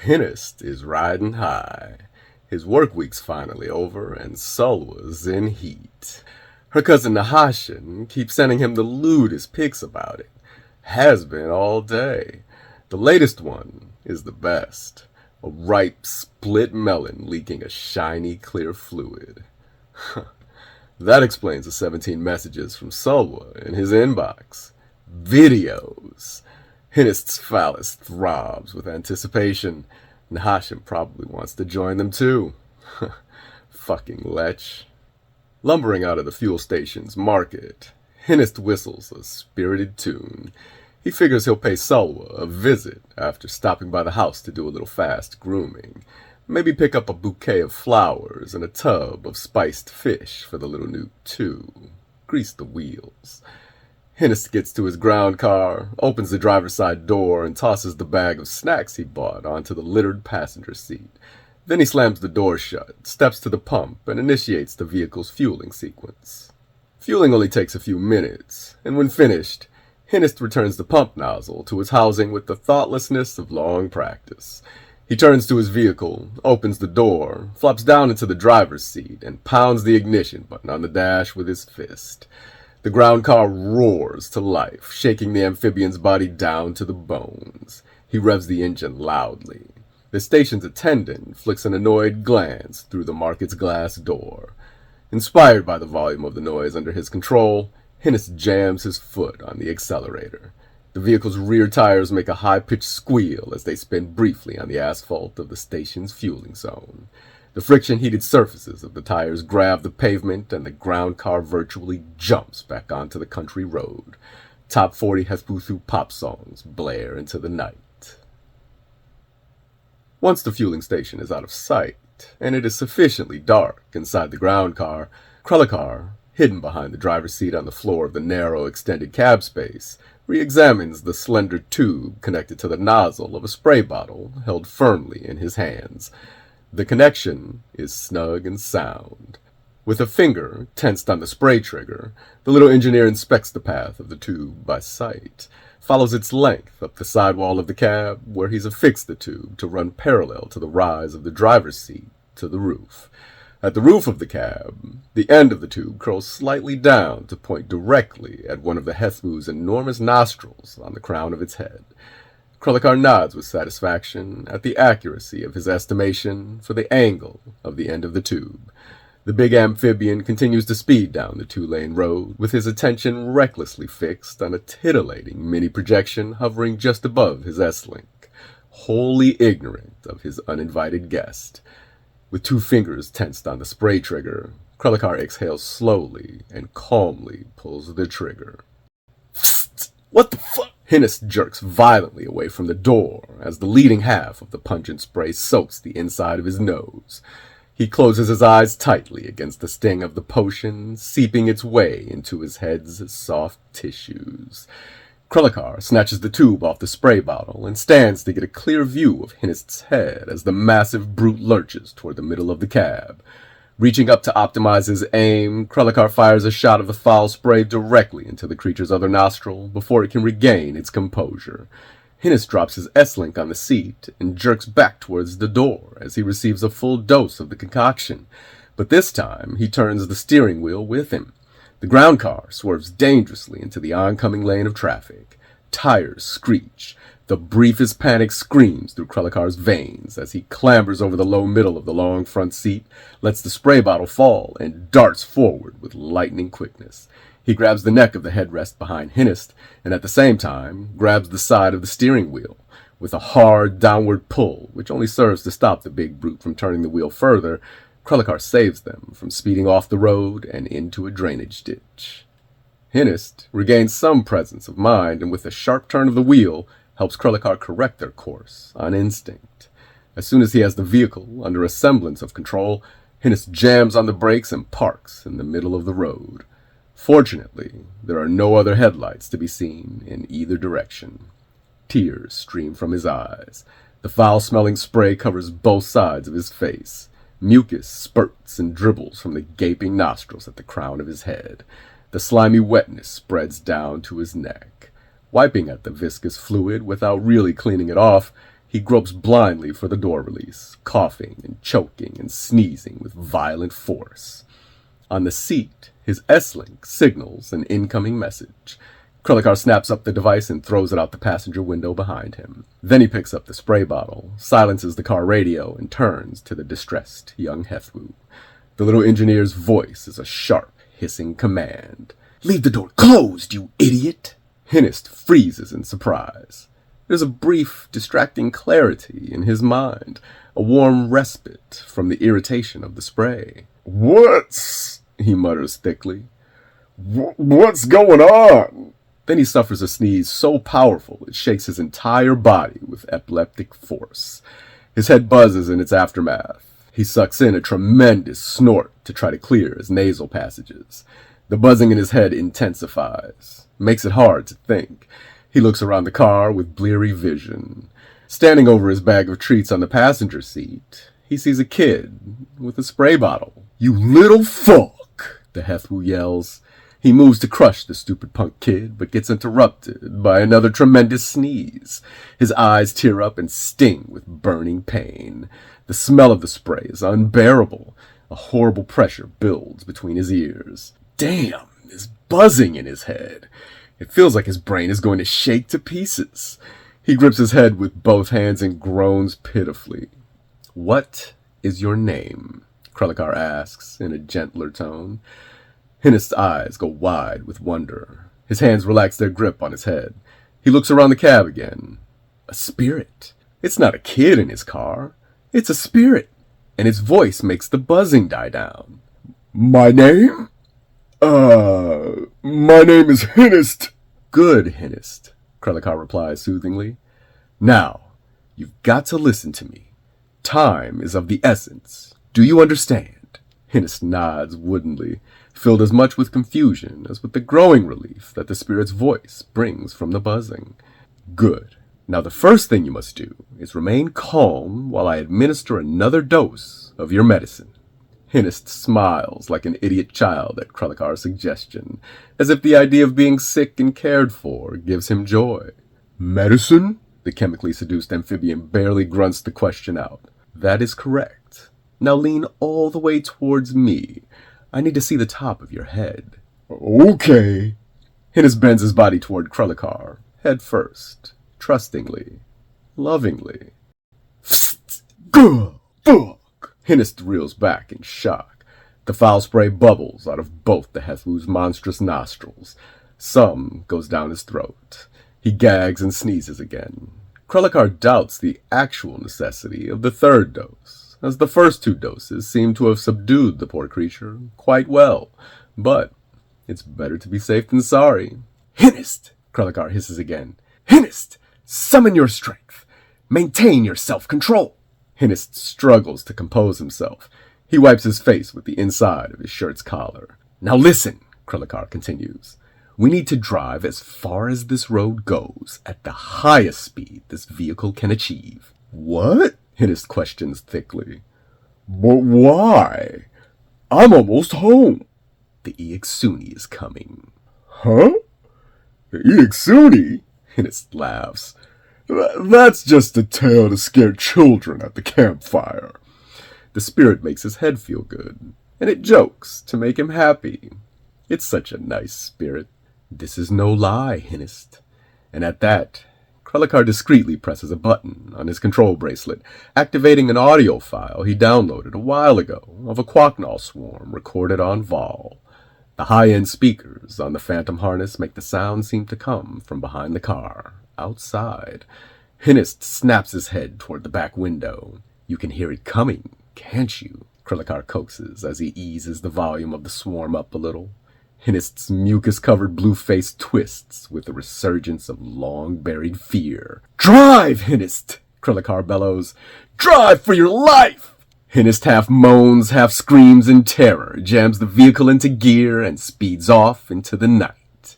Hinnest is riding high. His work week's finally over, and Sulwa's in heat. Her cousin Nahashin keeps sending him the lewdest pics about it. Has been all day. The latest one is the best. A ripe, split melon leaking a shiny, clear fluid. That explains the 17 messages from Sulwa in his inbox. Videos. Hinnest's phallus throbs with anticipation, and Hashim probably wants to join them too. Fucking lech. Lumbering out of the fuel station's market, Hinnest whistles a spirited tune. He figures he'll pay Sulwa a visit after stopping by the house to do a little fast grooming. Maybe pick up a bouquet of flowers and a tub of spiced fish for the little newt too. Grease the wheels. Hinnest gets to his ground car, opens the driver's side door, and tosses the bag of snacks he bought onto the littered passenger seat. Then he slams the door shut, steps to the pump, and initiates the vehicle's fueling sequence. Fueling only takes a few minutes, and when finished, Hinnest returns the pump nozzle to its housing with the thoughtlessness of long practice. He turns to his vehicle, opens the door, flops down into the driver's seat, and pounds the ignition button on the dash with his fist. The ground car roars to life, shaking the amphibian's body down to the bones. He revs the engine loudly. The station's attendant flicks an annoyed glance through the market's glass door. Inspired by the volume of the noise under his control, Hinnest jams his foot on the accelerator. The vehicle's rear tires make a high-pitched squeal as they spin briefly on the asphalt of the station's fueling zone. The friction-heated surfaces of the tires grab the pavement, and the ground car virtually jumps back onto the country road. Top 40 Hesputhu pop songs blare into the night. Once the fueling station is out of sight, and it is sufficiently dark inside the ground car, Krellikar, hidden behind the driver's seat on the floor of the narrow, extended cab space, re-examines the slender tube connected to the nozzle of a spray bottle held firmly in his hands. The connection is snug and sound. With a finger tensed on the spray trigger, the little engineer inspects the path of the tube by sight, follows its length up the sidewall of the cab, where he's affixed the tube to run parallel to the rise of the driver's seat to the roof. At the roof of the cab, the end of the tube curls slightly down to point directly at one of the Hethmu's enormous nostrils on the crown of its head. Krellikar nods with satisfaction at the accuracy of his estimation for the angle of the end of the tube. The big amphibian continues to speed down the two-lane road, with his attention recklessly fixed on a titillating mini-projection hovering just above his S-link, wholly ignorant of his uninvited guest. With two fingers tensed on the spray trigger, Krellikar exhales slowly and calmly pulls the trigger. What the fuck? Hinnest jerks violently away from the door as the leading half of the pungent spray soaks the inside of his nose. He closes his eyes tightly against the sting of the potion, seeping its way into his head's soft tissues. Krellikar snatches the tube off the spray bottle and stands to get a clear view of Hinnest's head as the massive brute lurches toward the middle of the cab. Reaching up to optimize his aim, Krellikar fires a shot of the foul spray directly into the creature's other nostril before it can regain its composure. Hinnest drops his S-link on the seat and jerks back towards the door as he receives a full dose of the concoction. But this time, he turns the steering wheel with him. The ground car swerves dangerously into the oncoming lane of traffic. Tires screech. The briefest panic screams through Krellikar's veins as he clambers over the low middle of the long front seat, lets the spray bottle fall, and darts forward with lightning quickness. He grabs the neck of the headrest behind Hinnest, and at the same time grabs the side of the steering wheel. With a hard downward pull, which only serves to stop the big brute from turning the wheel further, Krellikar saves them from speeding off the road and into a drainage ditch. Hinnest regains some presence of mind, and with a sharp turn of the wheel, helps Krellikar correct their course on instinct. As soon as he has the vehicle under a semblance of control, Hinnest jams on the brakes and parks in the middle of the road. Fortunately, there are no other headlights to be seen in either direction. Tears stream from his eyes. The foul-smelling spray covers both sides of his face. Mucus spurts and dribbles from the gaping nostrils at the crown of his head. The slimy wetness spreads down to his neck. Wiping at the viscous fluid without really cleaning it off, He gropes blindly for the door release, coughing and choking and sneezing with violent force. On the seat, his S-Link signals an incoming message. Krellikar snaps up the device and throws it out the passenger window behind him. Then he picks up the spray bottle, silences the car radio, and turns to the distressed young Hethwu. The little engineer's voice is a sharp, hissing command. "Leave the door closed, you idiot!" Hinnest freezes in surprise. There's a brief, distracting clarity in his mind, a warm respite from the irritation of the spray. "What's..." he mutters thickly. "What's going on?" Then he suffers a sneeze so powerful it shakes his entire body with epileptic force. His head buzzes in its aftermath. He sucks in a tremendous snort to try to clear his nasal passages. The buzzing in his head intensifies, makes it hard to think. He looks around the car with bleary vision. Standing over his bag of treats on the passenger seat, he sees a kid with a spray bottle. "You little fuck!" the Hethwu yells. He moves to crush the stupid punk kid, but gets interrupted by another tremendous sneeze. His eyes tear up and sting with burning pain. The smell of the spray is unbearable. A horrible pressure builds between his ears. Damn, there's buzzing in his head. It feels like his brain is going to shake to pieces. He grips his head with both hands and groans pitifully. "What is your name?" Krellikar asks in a gentler tone. Hinnest's eyes go wide with wonder. His hands relax their grip on his head. He looks around the cab again. A spirit. It's not a kid in his car. It's a spirit. And its voice makes the buzzing die down. "My name? My name is Hinnest." "Good, Hinnest," Krellikar replies soothingly. "Now, you've got to listen to me. Time is of the essence. Do you understand?" Hinnest nods woodenly, filled as much with confusion as with the growing relief that the spirit's voice brings from the buzzing. "Good. Now the first thing you must do is remain calm while I administer another dose of your medicine." Hinnest smiles like an idiot child at Krellikar's suggestion, as if the idea of being sick and cared for gives him joy. "Medicine?" The chemically seduced amphibian barely grunts the question out. "That is correct. Now lean all the way towards me. I need to see the top of your head." "Okay." Hinnest bends his body toward Krellikar, head first, trustingly, lovingly. "Fuck!" Hinnest reels back in shock. The foul spray bubbles out of both the Hethwu's monstrous nostrils. Some goes down his throat. He gags and sneezes again. Krellikar doubts the actual necessity of the third dose, as the first two doses seem to have subdued the poor creature quite well. But it's better to be safe than sorry. "Hinnest!" Krellikar hisses again. "Hinnest! Summon your strength! Maintain your self-control!" Hinnest struggles to compose himself. He wipes his face with the inside of his shirt's collar. "Now listen," Krellikar continues. "We need to drive as far as this road goes at the highest speed this vehicle can achieve." "What?" Hinnest questions thickly. "But why? I'm almost home." "The Iiksuni is coming." "Huh? The Iiksuni?" Hinnest laughs. "That's just a tale to scare children at the campfire." The spirit makes his head feel good, and it jokes to make him happy. It's such a nice spirit. "This is no lie, Hinnest." And at that, Krellikar discreetly presses a button on his control bracelet, activating an audio file he downloaded a while ago of a Quacknall swarm recorded on Vol. The high-end speakers on the phantom harness make the sound seem to come from behind the car, outside. Hinnest snaps his head toward the back window. "You can hear it coming, can't you?" Krellikar coaxes as he eases the volume of the swarm up a little. Hinnest's mucus-covered blue face twists with a resurgence of long-buried fear. "Drive, Hinnest!" Krellikar bellows. "Drive for your life!" Hinnest half moans, half screams in terror, jams the vehicle into gear, and speeds off into the night.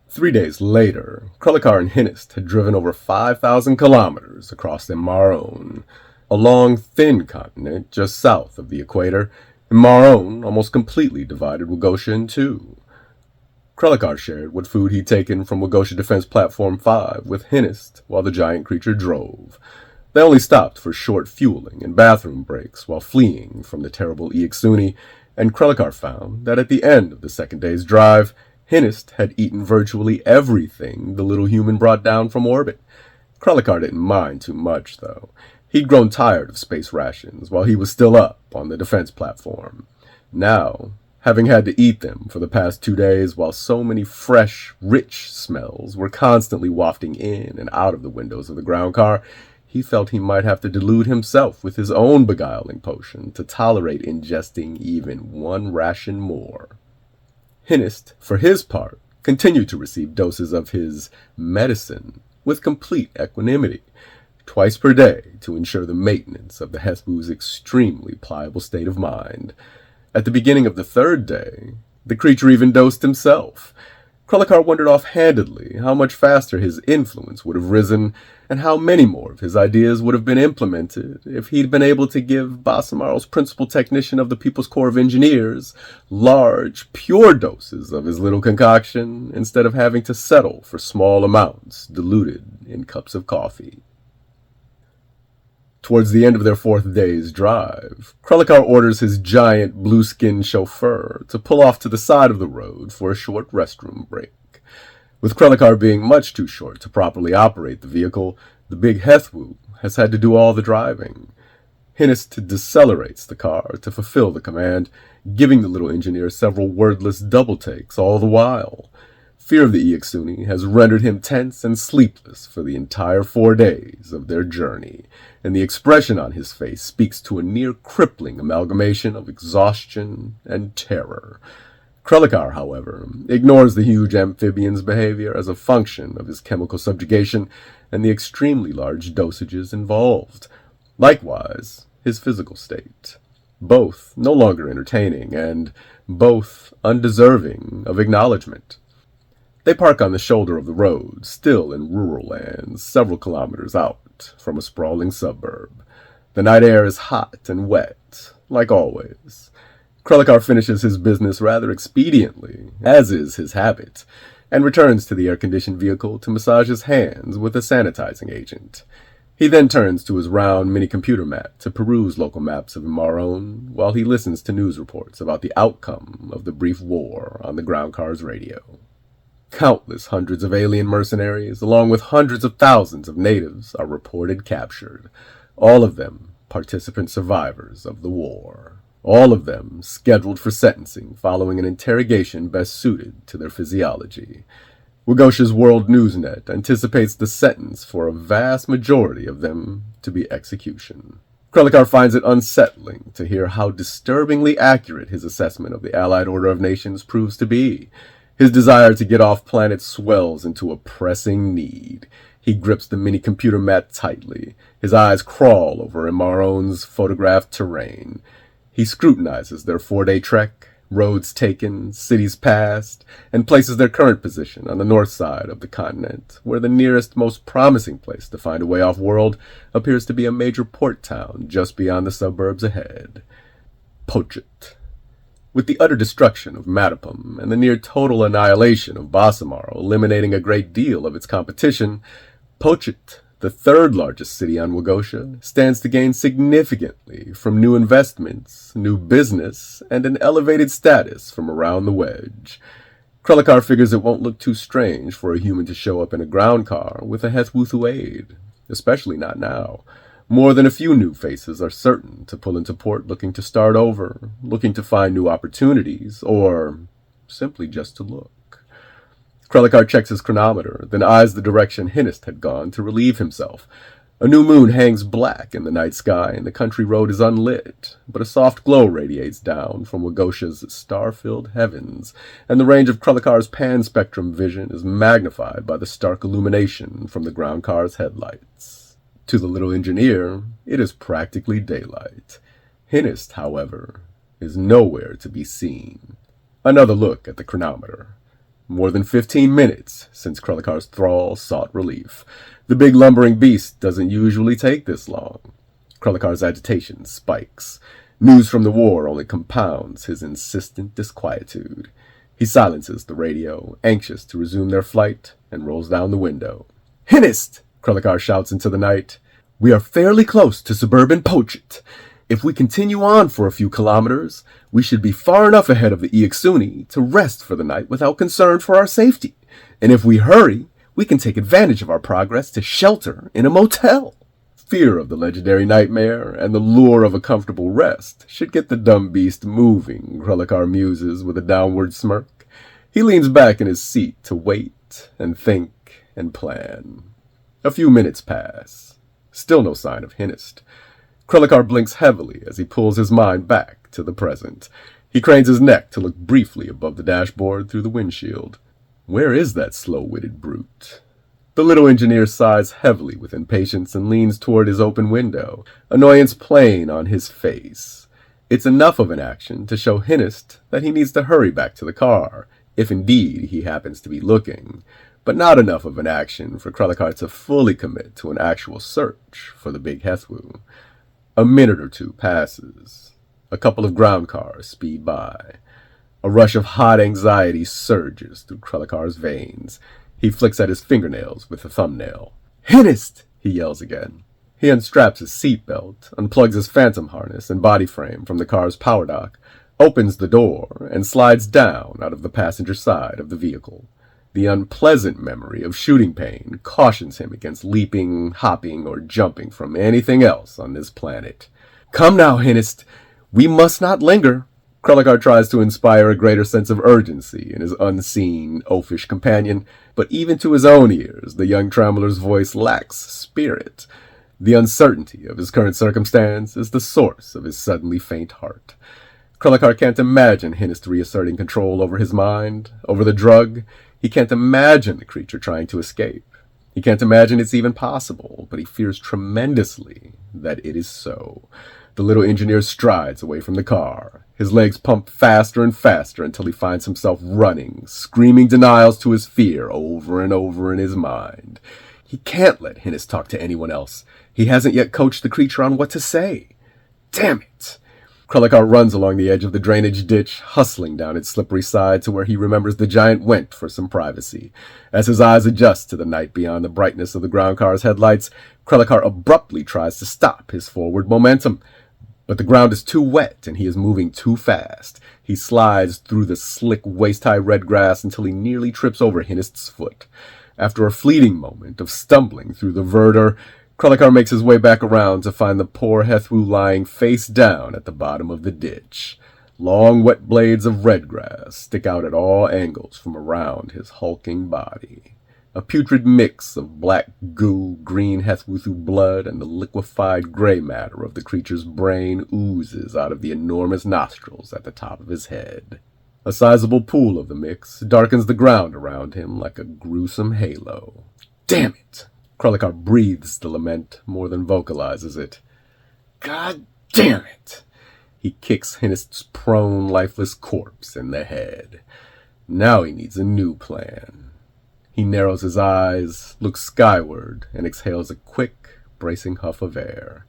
3 days later, Krellikar and Hinnest had driven over 5,000 kilometers across the Maroon, a long, thin continent just south of the equator. Maroon almost completely divided Waghosha in two. Krellikar shared what food he'd taken from Waghosha Defense Platform 5 with Hinnist while the giant creature drove. They only stopped for short fueling and bathroom breaks while fleeing from the terrible Iaksuni, and Krellikar found that at the end of the second day's drive, Hinnist had eaten virtually everything the little human brought down from orbit. Krellikar didn't mind too much, though. He'd grown tired of space rations while he was still up on the defense platform. Now, having had to eat them for the past 2 days while so many fresh, rich smells were constantly wafting in and out of the windows of the ground car, he felt he might have to delude himself with his own beguiling potion to tolerate ingesting even one ration more. Hinnist, for his part, continued to receive doses of his medicine with complete equanimity, twice per day to ensure the maintenance of the Hethbu's extremely pliable state of mind. At the beginning of the third day, the creature even dosed himself. Krellikar wondered offhandedly how much faster his influence would have risen, and how many more of his ideas would have been implemented if he'd been able to give Basamaro's principal technician of the People's Corps of Engineers large, pure doses of his little concoction, instead of having to settle for small amounts diluted in cups of coffee. Towards the end of their fourth day's drive, Krellikar orders his giant blue-skinned chauffeur to pull off to the side of the road for a short restroom break. With Krellikar being much too short to properly operate the vehicle, the big Hethbu has had to do all the driving. Hinnist decelerates the car to fulfill the command, giving the little engineer several wordless double takes all the while. Fear of the Iaksuni has rendered him tense and sleepless for the entire 4 days of their journey, and the expression on his face speaks to a near-crippling amalgamation of exhaustion and terror. Krellikar, however, ignores the huge amphibian's behavior as a function of his chemical subjugation and the extremely large dosages involved. Likewise, his physical state. Both no longer entertaining, and both undeserving of acknowledgement. They park on the shoulder of the road, still in rural lands, several kilometers out from a sprawling suburb. The night air is hot and wet, like always. Krellikar finishes his business rather expediently, as is his habit, and returns to the air-conditioned vehicle to massage his hands with a sanitizing agent. He then turns to his round mini-computer mat to peruse local maps of Imaron, while he listens to news reports about the outcome of the brief war on the ground car's radio. Countless hundreds of alien mercenaries, along with hundreds of thousands of natives, are reported captured, all of them participant survivors of the war. All of them scheduled for sentencing following an interrogation best suited to their physiology. Waghosha's World Newsnet anticipates the sentence for a vast majority of them to be execution. Krellikar finds it unsettling to hear how disturbingly accurate his assessment of the Allied Order of Nations proves to be. His desire to get off planet swells into a pressing need. He grips the mini-computer mat tightly. His eyes crawl over Imaron's photographed terrain. He scrutinizes their 4-day trek, roads taken, cities passed, and places their current position on the north side of the continent, where the nearest, most promising place to find a way off-world appears to be a major port town just beyond the suburbs ahead. Pochit. With the utter destruction of Matapum and the near-total annihilation of Basamaro eliminating a great deal of its competition, Pochit, the third largest city on Waghosha, stands to gain significantly from new investments, new business, and an elevated status from around the wedge. Krellikar figures it won't look too strange for a human to show up in a ground car with a Hethwuthu aid, especially not now. More than a few new faces are certain to pull into port looking to start over, looking to find new opportunities, or simply just to look. Krellikar checks his chronometer, then eyes the direction Hinnist had gone to relieve himself. A new moon hangs black in the night sky, and the country road is unlit, but a soft glow radiates down from Waghosha's star-filled heavens, and the range of Krellikar's pan-spectrum vision is magnified by the stark illumination from the ground car's headlights. To the little engineer, it is practically daylight. Hinnist, however, is nowhere to be seen. Another look at the chronometer. More than 15 minutes since Krellikar's thrall sought relief. The big lumbering beast doesn't usually take this long. Krellikar's agitation spikes. News from the war only compounds his insistent disquietude. He silences the radio, anxious to resume their flight, and rolls down the window. "Hinist!" Krelikar shouts into the night. "We are fairly close to suburban Pochit. If we continue on for a few kilometers, we should be far enough ahead of the Iaksuni to rest for the night without concern for our safety. And if we hurry, we can take advantage of our progress to shelter in a motel." Fear of the legendary nightmare and the lure of a comfortable rest should get the dumb beast moving, Krelikar muses with a downward smirk. He leans back in his seat to wait and think and plan. A few minutes pass. Still no sign of Hinist. Krelikar blinks heavily as he pulls his mind back to the present. He cranes his neck to look briefly above the dashboard through the windshield. Where is that slow-witted brute? The little engineer sighs heavily with impatience and leans toward his open window, annoyance plain on his face. It's enough of an action to show Hinist that he needs to hurry back to the car, if indeed he happens to be looking, but not enough of an action for Krelikar to fully commit to an actual search for the big Hethwu. A minute or two passes. A couple of ground cars speed by. A rush of hot anxiety surges through Krelikar's veins. He flicks at his fingernails with a thumbnail. "Hinist!" he yells again. He unstraps his seatbelt, unplugs his phantom harness and body frame from the car's power dock, opens the door, and slides down out of the passenger side of the vehicle. The unpleasant memory of shooting pain cautions him against leaping, hopping, or jumping from anything else on this planet. "Come now, Hinist! We must not linger!" Krelikar tries to inspire a greater sense of urgency in his unseen, oafish companion, but even to his own ears, the young trammeler's voice lacks spirit. The uncertainty of his current circumstance is the source of his suddenly faint heart. Krelikar can't imagine Hinist reasserting control over his mind, over the drug. He can't imagine the creature trying to escape. He can't imagine it's even possible, but he fears tremendously that it is so. The little engineer strides away from the car. His legs pump faster and faster until he finds himself running, screaming denials to his fear over and over in his mind. He can't let Hinist talk to anyone else. He hasn't yet coached the creature on what to say. Damn it! Krelikar runs along the edge of the drainage ditch, hustling down its slippery side to where he remembers the giant went for some privacy. As his eyes adjust to the night beyond the brightness of the ground car's headlights, Krelikar abruptly tries to stop his forward momentum. But the ground is too wet, and he is moving too fast. He slides through the slick, waist-high red grass until he nearly trips over Hinist's foot. After a fleeting moment of stumbling through the verdure, Krelikar makes his way back around to find the poor Hethwu lying face down at the bottom of the ditch. Long, wet blades of red grass stick out at all angles from around his hulking body. A putrid mix of black goo, green Hethwu blood, and the liquefied gray matter of the creature's brain oozes out of the enormous nostrils at the top of his head. A sizable pool of the mix darkens the ground around him like a gruesome halo. Damn it! Krelikar breathes the lament more than vocalizes it. God damn it! He kicks Hinist's prone, lifeless corpse in the head. Now he needs a new plan. He narrows his eyes, looks skyward, and exhales a quick, bracing huff of air.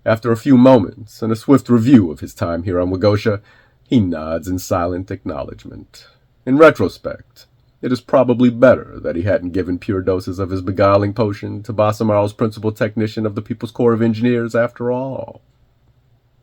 After a few moments and a swift review of his time here on Waghosha, he nods in silent acknowledgement. In retrospect, it is probably better that he hadn't given pure doses of his beguiling potion to Basamarl's principal technician of the People's Corps of Engineers after all.